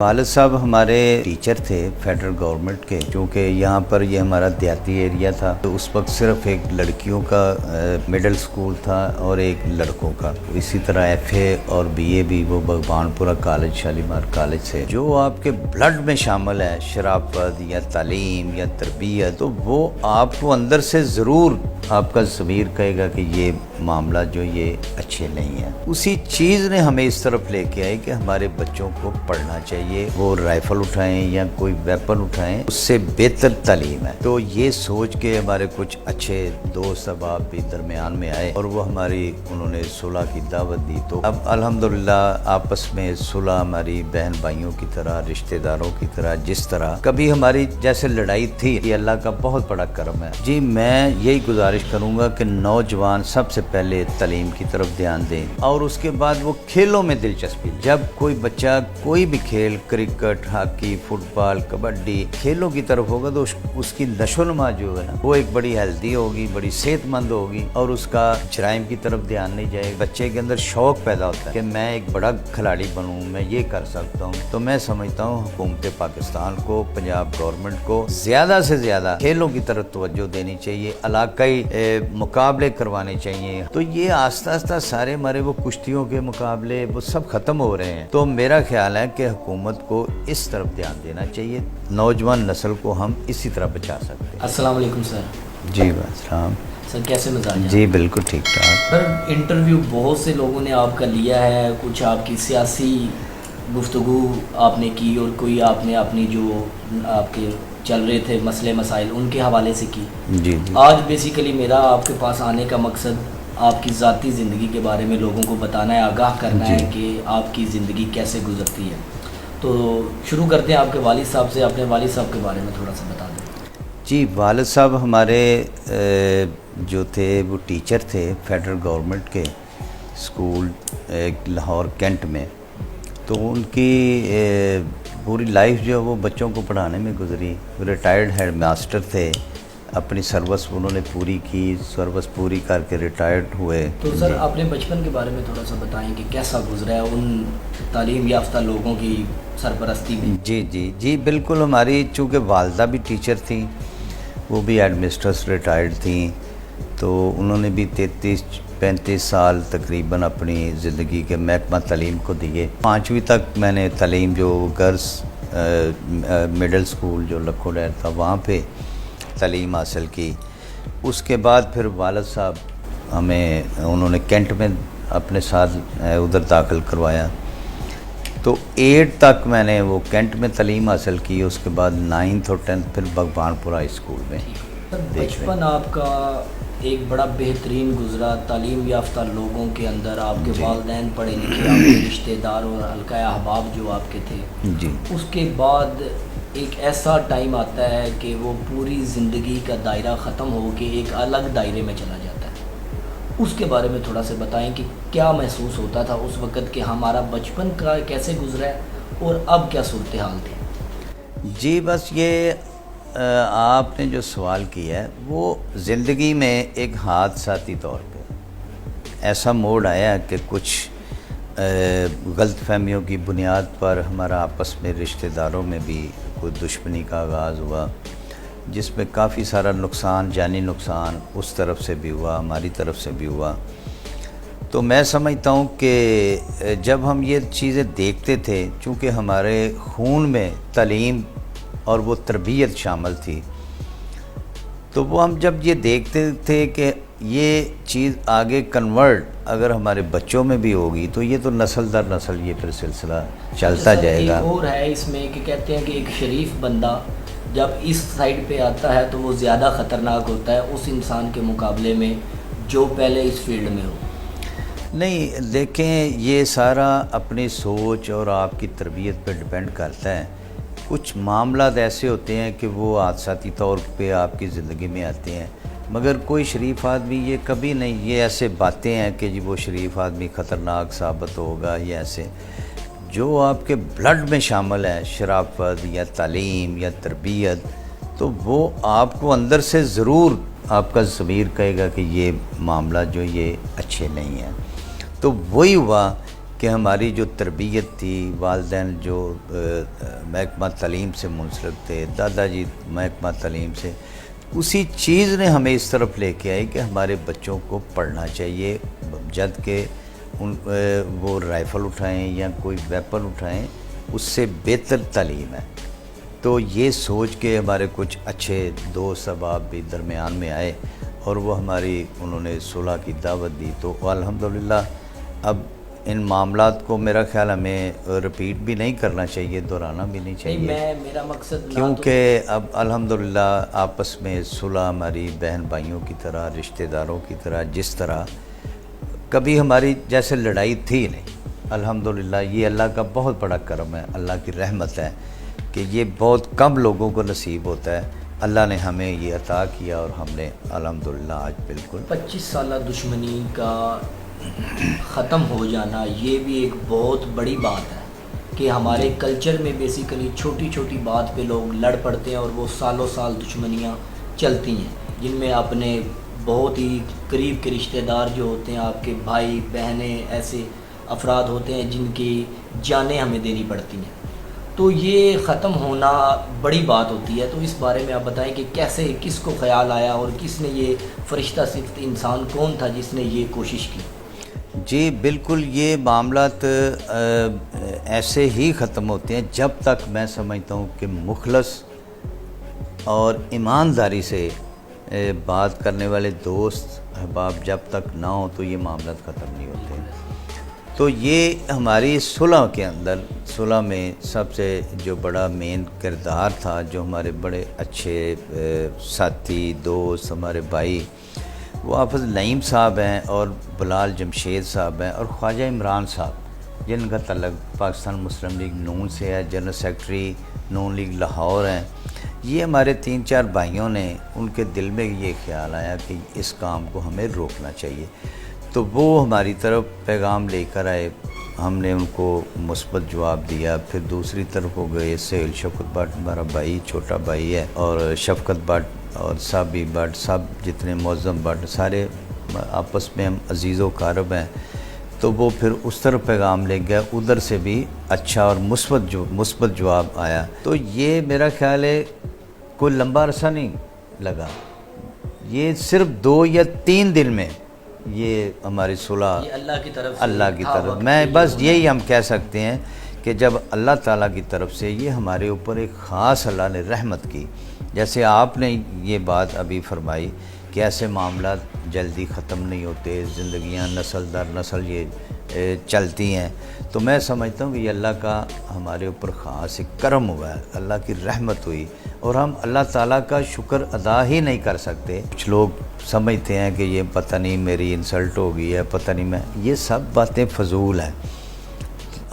والد صاحب ہمارے ٹیچر تھے فیڈرل گورنمنٹ کے، چونکہ یہاں پر یہ ہمارا دیہاتی ایریا تھا تو اس وقت صرف ایک لڑکیوں کا مڈل سکول تھا اور ایک لڑکوں کا، اسی طرح ایف اے اور بی اے بھی وہ بھگوان پورہ کالج شالیمار کالج سے۔ جو آپ کے بلڈ میں شامل ہے شرافت یا تعلیم یا تربیت، تو وہ آپ کو اندر سے ضرور آپ کا ضمیر کہے گا کہ یہ معاملہ جو یہ اچھے نہیں ہیں۔ اسی چیز نے ہمیں اس طرف لے کے آئی کہ ہمارے بچوں کو پڑھنا چاہیے، وہ رائفل اٹھائیں یا کوئی ویپن اٹھائیں، اس سے بہتر تعلیم ہے۔ تو یہ سوچ کے ہمارے کچھ اچھے دوست احباب بھی درمیان میں آئے اور وہ انہوں نے صلح کی دعوت دی۔ تو اب الحمدللہ آپس میں صلح ہماری بہن بھائیوں کی طرح، رشتہ داروں کی طرح، جس طرح کبھی ہماری جیسے لڑائی تھی، یہ اللہ کا بہت بڑا کرم ہے۔ جی میں یہی گزارش کروں گا کہ نوجوان سب سے پہلے تعلیم کی طرف دھیان دیں اور اس کے بعد وہ کھیلوں میں دلچسپی لیں۔ جب کوئی بچہ کوئی بھی کھیل، کرکٹ، ہاکی، فٹ بال، کبڈی، کھیلوں کی طرف ہوگا تو اس کی نشو و نما جو ہے نا وہ ایک بڑی ہیلدی ہوگی، بڑی صحت مند ہوگی اور اس کا جرائم کی طرف دھیان نہیں جائے۔ بچے کے اندر شوق پیدا ہوتا ہے کہ میں ایک بڑا کھلاڑی بنوں، میں یہ کر سکتا ہوں۔ تو میں سمجھتا ہوں حکومت پاکستان کو، پنجاب گورنمنٹ کو زیادہ سے زیادہ کھیلوں کی طرف توجہ دینی چاہیے، علاقائی مقابلے کروانے چاہیے۔ تو یہ آہستہ آہستہ سارے ہمارے وہ کشتیوں کے مقابلے وہ سب ختم ہو رہے ہیں۔ تو میرا خیال ہے کہ حکومت کو اس طرف دھیان دینا چاہیے، نوجوان نسل کو ہم اسی طرح بچا سکتے ہیں۔ السلام علیکم سر۔ جی السلام سر کیسے مزاج ہیں؟ جی بالکل ٹھیک ٹھاک۔ سر انٹرویو بہت سے لوگوں نے آپ کا لیا ہے، کچھ آپ کی سیاسی گفتگو آپ نے کی اور کوئی آپ نے اپنی جو آپ کے چل رہے تھے مسئلے مسائل ان کے حوالے سے کی۔ جی آج بیسیکلی میرا آپ کے پاس آنے کا مقصد آپ کی ذاتی زندگی کے بارے میں لوگوں کو بتانا ہے، آگاہ کرنا ہے کہ آپ کی زندگی کیسے گزرتی ہے۔ تو شروع کرتے ہیں آپ کے والد صاحب سے، اپنے والد صاحب کے بارے میں تھوڑا سا بتا دیں۔ جی والد صاحب ہمارے جو تھے وہ ٹیچر تھے فیڈرل گورنمنٹ کے اسکول ایک لاہور کینٹ میں۔ تو ان کی پوری لائف جو ہے وہ بچوں کو پڑھانے میں گزری۔ ریٹائرڈ ہیڈ ماسٹر تھے، اپنی سروس انہوں نے پوری کی، سروس پوری کر کے ریٹائرڈ ہوئے۔ تو سر اپنے بچپن کے بارے میں تھوڑا سا بتائیں کہ کیسا گزرا ہے ان تعلیم یافتہ لوگوں کی سرپرستی میں؟ جی بالکل۔ ہماری چونکہ والدہ بھی ٹیچر تھیں، وہ بھی ایڈ مسٹرس ریٹائرڈ تھیں، تو انہوں نے بھی 33-35 سال تقریباً اپنی زندگی کے محکمہ تعلیم کو دیے۔ 5ویں تک میں نے تعلیم جو گرلس مڈل سکول جو لکھو ڈیر تھا وہاں پہ تعلیم حاصل کی۔ اس کے بعد پھر والد صاحب انہوں نے کینٹ میں اپنے ساتھ ادھر داخل کروایا، تو 8 تک میں نے وہ کینٹ میں تعلیم حاصل کی۔ اس کے بعد 9th اور 10th پھر بھگوان پورہ ہائی اسکول میں۔ بچپن آپ کا ایک بڑا بہترین گزرا، تعلیم یافتہ لوگوں کے اندر آپ کے والدین پڑھے لکھے، آپ کے رشتہ دار اور حلقہ احباب جو آپ کے تھے۔ جی اس کے بعد ایک ایسا ٹائم آتا ہے کہ وہ پوری زندگی کا دائرہ ختم ہو کے ایک الگ دائرے میں چلا جاتا ہے۔ اس کے بارے میں تھوڑا سا بتائیں کہ کیا محسوس ہوتا تھا اس وقت کہ ہمارا بچپن کا کیسے گزرا ہے اور اب کیا صورتحال تھی؟ جی بس یہ آپ نے جو سوال کیا ہے وہ زندگی میں ایک حادثاتی طور پہ ایسا موڑ آیا کہ کچھ غلط فہمیوں کی بنیاد پر ہمارا آپس میں رشتہ داروں میں بھی کوئی دشمنی کا آغاز ہوا، جس میں کافی سارا نقصان، جانی نقصان اس طرف سے بھی ہوا، ہماری طرف سے بھی ہوا۔ تو میں سمجھتا ہوں کہ جب ہم یہ چیزیں دیکھتے تھے، چونکہ ہمارے خون میں تعلیم اور وہ تربیت شامل تھی، تو وہ ہم جب یہ دیکھتے تھے کہ یہ چیز آگے کنورٹ اگر ہمارے بچوں میں بھی ہوگی تو یہ تو نسل در نسل یہ پھر سلسلہ چلتا جائے گا۔ ایک اور ہے اس میں کہ کہتے ہیں کہ ایک شریف بندہ جب اس سائڈ پہ آتا ہے تو وہ زیادہ خطرناک ہوتا ہے اس انسان کے مقابلے میں جو پہلے اس فیلڈ میں ہو۔ نہیں دیکھیں، یہ سارا اپنی سوچ اور آپ کی تربیت پہ ڈپینڈ کرتا ہے۔ کچھ معاملات ایسے ہوتے ہیں کہ وہ حادثاتی طور پہ آپ کی زندگی میں آتے ہیں، مگر کوئی شریف آدمی یہ کبھی نہیں، یہ ایسے باتیں ہیں کہ جی وہ شریف آدمی خطرناک ثابت ہوگا یا ایسے۔ جو آپ کے بلڈ میں شامل ہے شرافت یا تعلیم یا تربیت، تو وہ آپ کو اندر سے ضرور آپ کا ضمیر کہے گا کہ یہ معاملہ جو یہ اچھے نہیں ہیں۔ تو وہی ہوا کہ ہماری جو تربیت تھی، والدین جو محکمہ تعلیم سے منسلک تھے، دادا جی محکمہ تعلیم سے، اسی چیز نے ہمیں اس طرف لے کے آئی کہ ہمارے بچوں کو پڑھنا چاہیے، جد کہ وہ رائفل اٹھائیں یا کوئی ویپن اٹھائیں، اس سے بہتر تعلیم ہے۔ تو یہ سوچ کے ہمارے کچھ اچھے دوست احباب بھی درمیان میں آئے اور وہ انہوں نے صلح کی دعوت دی۔ تو الحمدللہ اب ان معاملات کو میرا خیال ہمیں رپیٹ بھی نہیں کرنا چاہیے، دہرانا بھی نہیں چاہیے، میرا مقصد کیونکہ اب الحمدللہ آپس میں صلح ہماری بہن بھائیوں کی طرح، رشتہ داروں کی طرح، جس طرح کبھی ہماری جیسے لڑائی تھی نہیں، الحمدللہ یہ اللہ کا بہت بڑا کرم ہے، اللہ کی رحمت ہے کہ یہ بہت کم لوگوں کو نصیب ہوتا ہے۔ اللہ نے ہمیں یہ عطا کیا اور ہم نے الحمدللہ آج بالکل 25 سالہ دشمنی کا ختم ہو جانا، یہ بھی ایک بہت بڑی بات ہے کہ ہمارے کلچر میں بیسیکلی چھوٹی چھوٹی بات پہ لوگ لڑ پڑتے ہیں اور وہ سالوں سال دشمنیاں چلتی ہیں، جن میں اپنے بہت ہی قریب کے رشتہ دار جو ہوتے ہیں، آپ کے بھائی بہنیں، ایسے افراد ہوتے ہیں جن کی جانیں ہمیں دینی پڑتی ہیں۔ تو یہ ختم ہونا بڑی بات ہوتی ہے، تو اس بارے میں آپ بتائیں کہ کیسے، کس کو خیال آیا اور کس نے یہ فرشتہ صفت انسان کون تھا جس نے یہ کوشش کی؟ جی بالکل، یہ معاملات ایسے ہی ختم ہوتے ہیں جب تک میں سمجھتا ہوں کہ مخلص اور ایمانداری سے بات کرنے والے دوست احباب جب تک نہ ہوں تو یہ معاملات ختم نہیں ہوتے۔ تو یہ ہماری صلح کے اندر، صلح میں سب سے جو بڑا مین کردار تھا، جو ہمارے بڑے اچھے ساتھی دوست، ہمارے بھائی، وہ حافظ نعیم صاحب ہیں اور بلال جمشید صاحب ہیں اور خواجہ عمران صاحب، جن کا تعلق پاکستان مسلم لیگ نون سے ہے، جنرل سیکرٹری نون لیگ لاہور ہیں۔ یہ ہمارے 3-4 بھائیوں نے، ان کے دل میں یہ خیال آیا کہ اس کام کو ہمیں روکنا چاہیے، تو وہ ہماری طرف پیغام لے کر آئے، ہم نے ان کو مثبت جواب دیا۔ پھر دوسری طرف ہو گئے سہیل شفقت بٹ، ہمارا بھائی، چھوٹا بھائی ہے، اور شفقت بٹ اور صابی بٹ، سب جتنے معظم بٹ، سارے آپس میں ہم عزیز و قارب ہیں۔ تو وہ پھر اس طرف پیغام لے گیا، ادھر سے بھی اچھا اور مثبت جواب آیا۔ تو یہ میرا خیال ہے کوئی لمبا عرصہ نہیں لگا، یہ صرف 2 یا 3 دن میں یہ ہماری صلح اللہ کی طرف میں بس یہی ہم کہہ سکتے ہیں کہ جب اللہ تعالیٰ کی طرف سے یہ ہمارے اوپر ایک خاص اللہ نے رحمت کی، جیسے آپ نے یہ بات ابھی فرمائی کہ ایسے معاملات جلدی ختم نہیں ہوتے، زندگیاں نسل در نسل یہ چلتی ہیں، تو میں سمجھتا ہوں کہ یہ اللہ کا ہمارے اوپر خاص ایک کرم ہوا ہے، اللہ کی رحمت ہوئی، اور ہم اللہ تعالیٰ کا شکر ادا ہی نہیں کر سکتے۔ کچھ لوگ سمجھتے ہیں کہ یہ پتہ نہیں میری انسلٹ ہو گئی ہے، پتہ نہیں میں، یہ سب باتیں فضول ہیں۔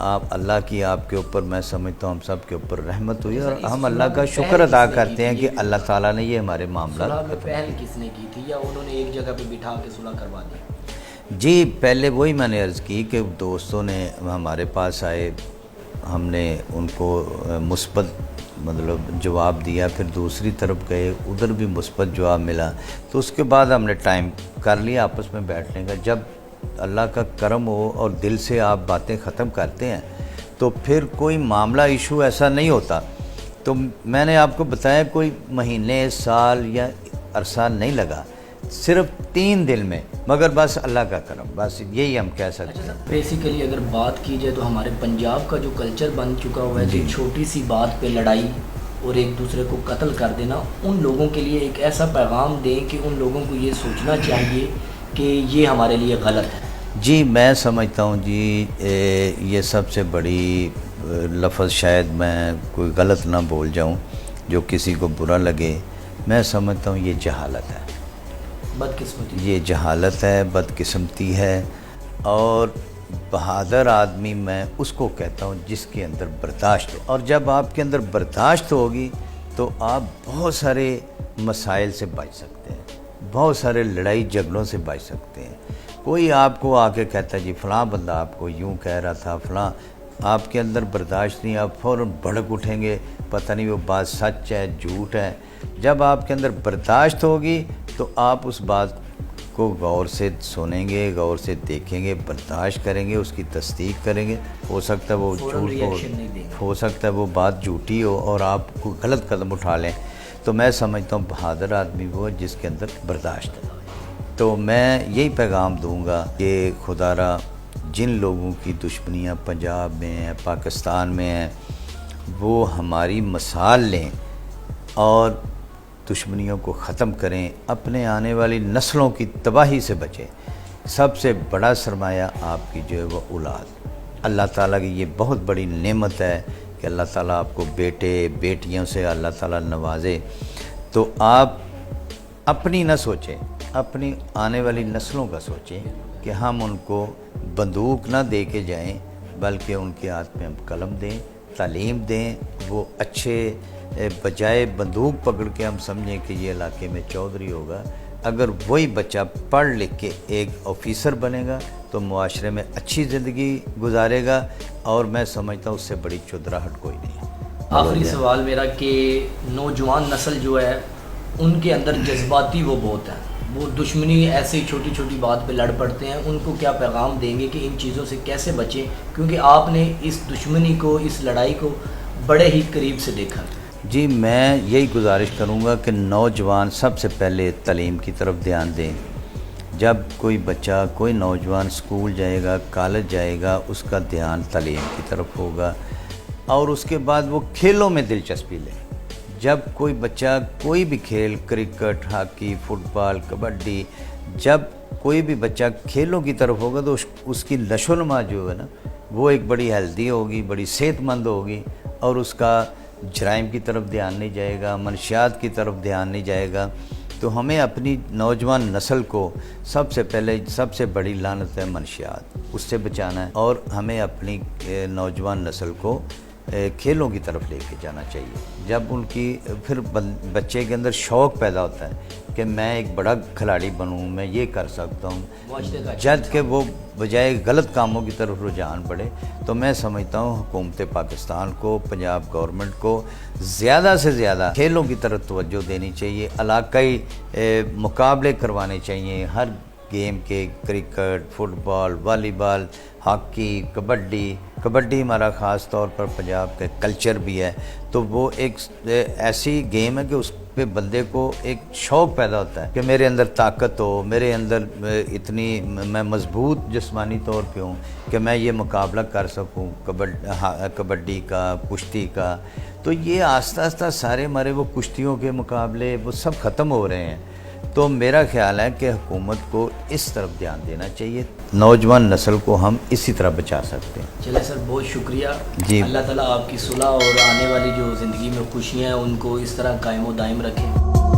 آپ اللہ کی آپ کے اوپر، میں سمجھتا ہوں ہم سب کے اوپر رحمت ہوئی، اور ہم اللہ کا شکر ادا کرتے ہیں کہ اللہ تعالیٰ نے یہ ہمارے معاملات پہل کس نے کی تھی، یا انہوں نے ایک جگہ پہ بٹھا کے صلح کروا دی؟ جی پہلے وہی میں نے عرض کی کہ دوستوں نے ہمارے پاس آئے، ہم نے ان کو مثبت جواب دیا، پھر دوسری طرف گئے، ادھر بھی مثبت جواب ملا، تو اس کے بعد ہم نے ٹائم کر لیا آپس میں بیٹھنے کا۔ جب اللہ کا کرم ہو اور دل سے آپ باتیں ختم کرتے ہیں تو پھر کوئی معاملہ ایشو ایسا نہیں ہوتا۔ تو میں نے آپ کو بتایا کوئی مہینے، سال یا عرصہ نہیں لگا، صرف 3 دن میں، مگر بس اللہ کا کرم، بس یہی ہم کہہ سکتے ہیں۔ بیسیکلی اگر بات کی جائے تو ہمارے پنجاب کا جو کلچر بن چکا ہوا ہے کہ چھوٹی سی بات پہ لڑائی اور ایک دوسرے کو قتل کر دینا، ان لوگوں کے لیے ایک ایسا پیغام دیں کہ ان لوگوں کو یہ سوچنا چاہیے کہ یہ ہمارے لیے غلط ہے۔ جی میں سمجھتا ہوں جی یہ سب سے بڑی لفظ، شاید میں کوئی غلط نہ بول جاؤں جو کسی کو برا لگے، میں سمجھتا ہوں یہ جہالت ہے، بدقسمتی، یہ جہالت ہے، بدقسمتی ہے، اور بہادر آدمی میں اس کو کہتا ہوں جس کے اندر برداشت ہو، اور جب آپ کے اندر برداشت ہوگی تو آپ بہت سارے مسائل سے بچ سکتے ہیں، بہت سارے لڑائی جھگڑوں سے بچ سکتے ہیں۔ کوئی آپ کو آ کے کہتا ہے جی فلاں بندہ آپ کو یوں کہہ رہا تھا، فلاں، آپ کے اندر برداشت نہیں، آپ فوراً بھڑک اٹھیں گے، پتہ نہیں وہ بات سچ ہے جھوٹ ہے۔ جب آپ کے اندر برداشت ہوگی تو آپ اس بات کو غور سے سنیں گے, غور سے دیکھیں گے, برداشت کریں گے, اس کی تصدیق کریں گے. ہو سکتا ہے وہ فوراً جھوٹ ریئیکشن نہیں دیں گے. ہو سکتا ہے وہ بات جھوٹی ہو اور آپ کو غلط قدم اٹھا لیں. تو میں سمجھتا ہوں بہادر آدمی وہ جس کے اندر برداشت ہے. تو میں یہی پیغام دوں گا کہ خدا را جن لوگوں کی دشمنیاں پنجاب میں ہیں, پاکستان میں ہیں, وہ ہماری مثال لیں اور دشمنیوں کو ختم کریں, اپنے آنے والی نسلوں کی تباہی سے بچیں. سب سے بڑا سرمایہ آپ کی جو ہے وہ اولاد. اللہ تعالیٰ کی یہ بہت بڑی نعمت ہے کہ اللہ تعالیٰ آپ کو بیٹے بیٹیوں سے اللہ تعالیٰ نوازے. تو آپ اپنی نہ سوچیں, اپنی آنے والی نسلوں کا سوچیں کہ ہم ان کو بندوق نہ دے کے جائیں, بلکہ ان کے ہاتھ میں ہم قلم دیں, تعلیم دیں. وہ اچھے بجائے بندوق پکڑ کے ہم سمجھیں کہ یہ علاقے میں چودھری ہوگا, اگر وہی بچہ پڑھ لکھ کے ایک آفیسر بنے گا تو معاشرے میں اچھی زندگی گزارے گا, اور میں سمجھتا ہوں اس سے بڑی چودراہٹ کوئی نہیں. آخری سوال میرا کہ نوجوان نسل جو ہے ان کے اندر جذباتی وہ بہت ہیں, وہ دشمنی ایسے ہی چھوٹی چھوٹی بات پہ لڑ پڑتے ہیں. ان کو کیا پیغام دیں گے کہ ان چیزوں سے کیسے بچیں, کیونکہ آپ نے اس دشمنی کو, اس لڑائی کو بڑے ہی قریب سے دیکھا. جی میں یہی گزارش کروں گا کہ نوجوان سب سے پہلے تعلیم کی طرف دھیان دیں. جب کوئی بچہ, کوئی نوجوان اسکول جائے گا, کالج جائے گا, اس کا دھیان تعلیم کی طرف ہوگا, اور اس کے بعد وہ کھیلوں میں دلچسپی لے. جب کوئی بچہ کوئی بھی کھیل, کرکٹ, ہاکی, فٹ بال, کبڈی, جب کوئی بھی بچہ کھیلوں کی طرف ہوگا تو اس کی نشو و نما جو ہے نا وہ ایک بڑی ہیلدی ہوگی, بڑی صحت مند ہوگی, اور اس کا جرائم کی طرف دھیان نہیں جائے گا, منشیات کی طرف دھیان نہیں جائے گا. تو ہمیں اپنی نوجوان نسل کو سب سے پہلے, سب سے بڑی لعنت ہے منشیات, اس سے بچانا ہے, اور ہمیں اپنی نوجوان نسل کو کھیلوں کی طرف لے کے جانا چاہیے. جب ان کی پھر بچے کے اندر شوق پیدا ہوتا ہے کہ میں ایک بڑا کھلاڑی بنوں, میں یہ کر سکتا ہوں, جب کہ وہ بجائے غلط کاموں کی طرف رجحان بڑھے. تو میں سمجھتا ہوں حکومت پاکستان کو, پنجاب گورنمنٹ کو زیادہ سے زیادہ کھیلوں کی طرف توجہ دینی چاہیے. علاقائی مقابلے کروانے چاہیے ہر گیم کے, کرکٹ, فٹ بال, والی بال, ہاکی, کبڈی ہمارا خاص طور پر پنجاب کا کلچر بھی ہے. تو وہ ایک ایسی گیم ہے کہ اس پہ بندے کو ایک شوق پیدا ہوتا ہے کہ میرے اندر طاقت ہو, میرے اندر اتنی میں مضبوط جسمانی طور پہ ہوں کہ میں یہ مقابلہ کر سکوں کبڈی کا, کشتی کا. تو یہ آہستہ آہستہ سارے ہمارے وہ کشتیوں کے مقابلے وہ سب ختم ہو رہے ہیں. تو میرا خیال ہے کہ حکومت کو اس طرف دھیان دینا چاہیے, نوجوان نسل کو ہم اسی طرح بچا سکتے ہیں. چلے سر, بہت شکریہ. جی, اللہ تعالیٰ آپ کی صلح اور آنے والی جو زندگی میں خوشیاں ہیں ان کو اس طرح قائم و دائم رکھیں.